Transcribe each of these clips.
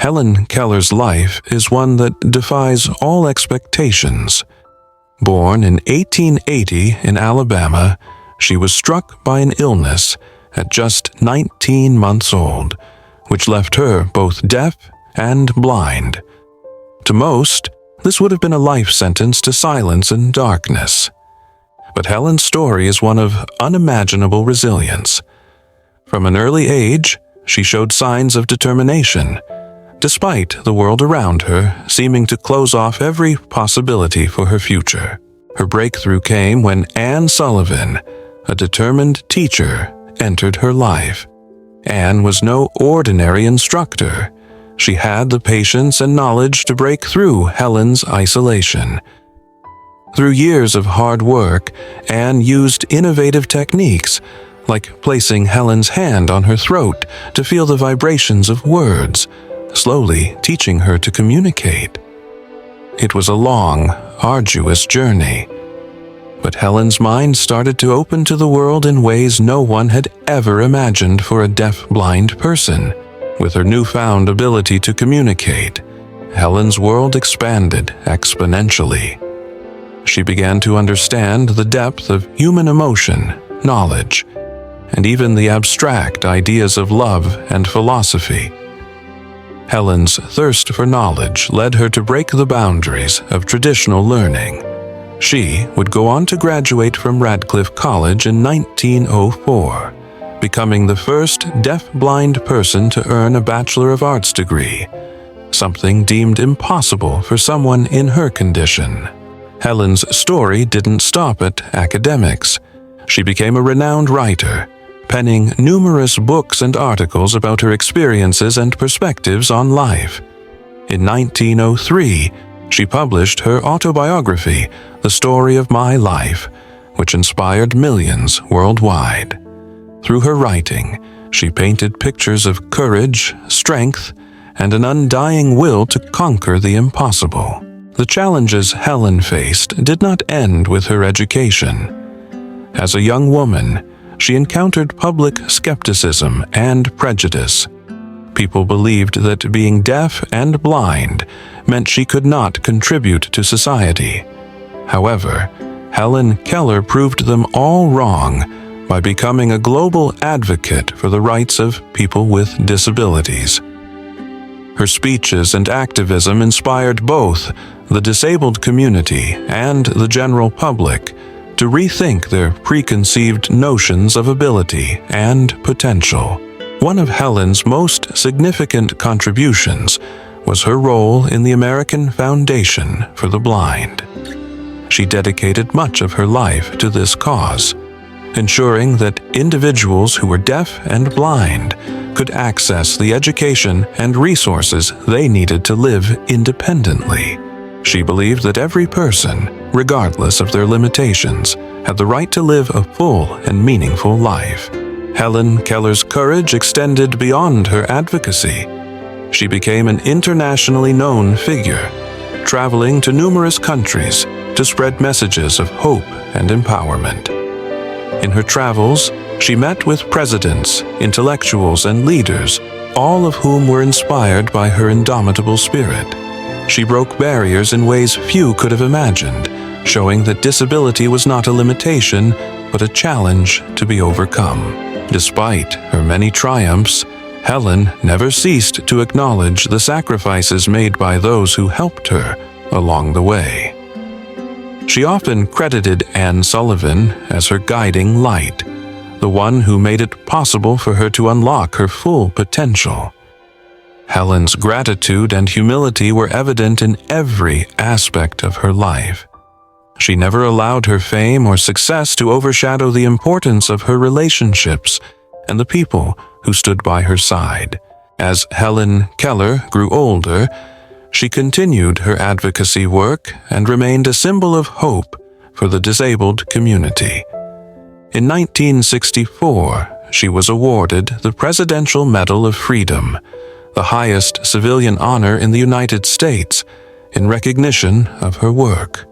Helen Keller's life is one that defies all expectations. Born in 1880 in Alabama, she was struck by an illness at just 19 months old, which left her both deaf and blind. To most, this would have been a life sentence to silence and darkness. But Helen's story is one of unimaginable resilience. From an early age, she showed signs of determination, despite the world around her seeming to close off every possibility for her future. Her breakthrough came when Anne Sullivan, a determined teacher, entered her life. Anne was no ordinary instructor. She had the patience and knowledge to break through Helen's isolation. Through years of hard work, Anne used innovative techniques, like placing Helen's hand on her throat to feel the vibrations of words, slowly teaching her to communicate. It was a long, arduous journey, but Helen's mind started to open to the world in ways no one had ever imagined for a deaf-blind person. With her newfound ability to communicate, Helen's world expanded exponentially. She began to understand the depth of human emotion, knowledge, and even the abstract ideas of love and philosophy. Helen's thirst for knowledge led her to break the boundaries of traditional learning. She would go on to graduate from Radcliffe College in 1904, becoming the first deaf-blind person to earn a Bachelor of Arts degree, something deemed impossible for someone in her condition. Helen's story didn't stop at academics. She became a renowned writer, penning numerous books and articles about her experiences and perspectives on life. In 1903, she published her autobiography, The Story of My Life, which inspired millions worldwide. Through her writing, she painted pictures of courage, strength, and an undying will to conquer the impossible. The challenges Helen faced did not end with her education. As a young woman, she encountered public skepticism and prejudice. People believed that being deaf and blind meant she could not contribute to society. However, Helen Keller proved them all wrong by becoming a global advocate for the rights of people with disabilities. Her speeches and activism inspired both the disabled community and the general public to rethink their preconceived notions of ability and potential. One of Helen's most significant contributions was her role in the American Foundation for the Blind. She dedicated much of her life to this cause, ensuring that individuals who were deaf and blind could access the education and resources they needed to live independently. She believed that every person, regardless of their limitations, had the right to live a full and meaningful life. Helen Keller's courage extended beyond her advocacy. She became an internationally known figure, traveling to numerous countries to spread messages of hope and empowerment. In her travels, she met with presidents, intellectuals, and leaders, all of whom were inspired by her indomitable spirit. She broke barriers in ways few could have imagined, showing that disability was not a limitation, but a challenge to be overcome. Despite her many triumphs, Helen never ceased to acknowledge the sacrifices made by those who helped her along the way. She often credited Anne Sullivan as her guiding light, the one who made it possible for her to unlock her full potential. Helen's gratitude and humility were evident in every aspect of her life. She never allowed her fame or success to overshadow the importance of her relationships and the people who stood by her side. As Helen Keller grew older, she continued her advocacy work and remained a symbol of hope for the disabled community. In 1964, she was awarded the Presidential Medal of Freedom, the highest civilian honor in the United States, in recognition of her work.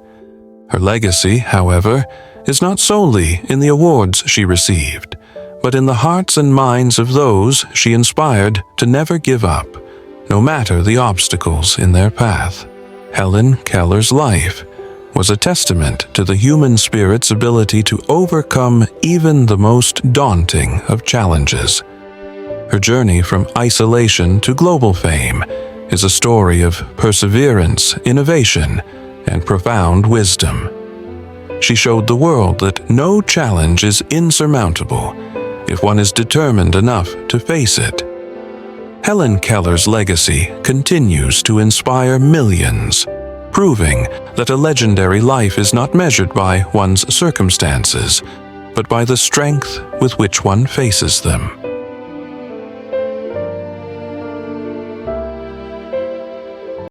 Her legacy, however, is not solely in the awards she received, but in the hearts and minds of those she inspired to never give up, no matter the obstacles in their path. Helen Keller's life was a testament to the human spirit's ability to overcome even the most daunting of challenges. Her journey from isolation to global fame is a story of perseverance, innovation, and profound wisdom. She showed the world that no challenge is insurmountable if one is determined enough to face it. Helen Keller's legacy continues to inspire millions, proving that a legendary life is not measured by one's circumstances, but by the strength with which one faces them.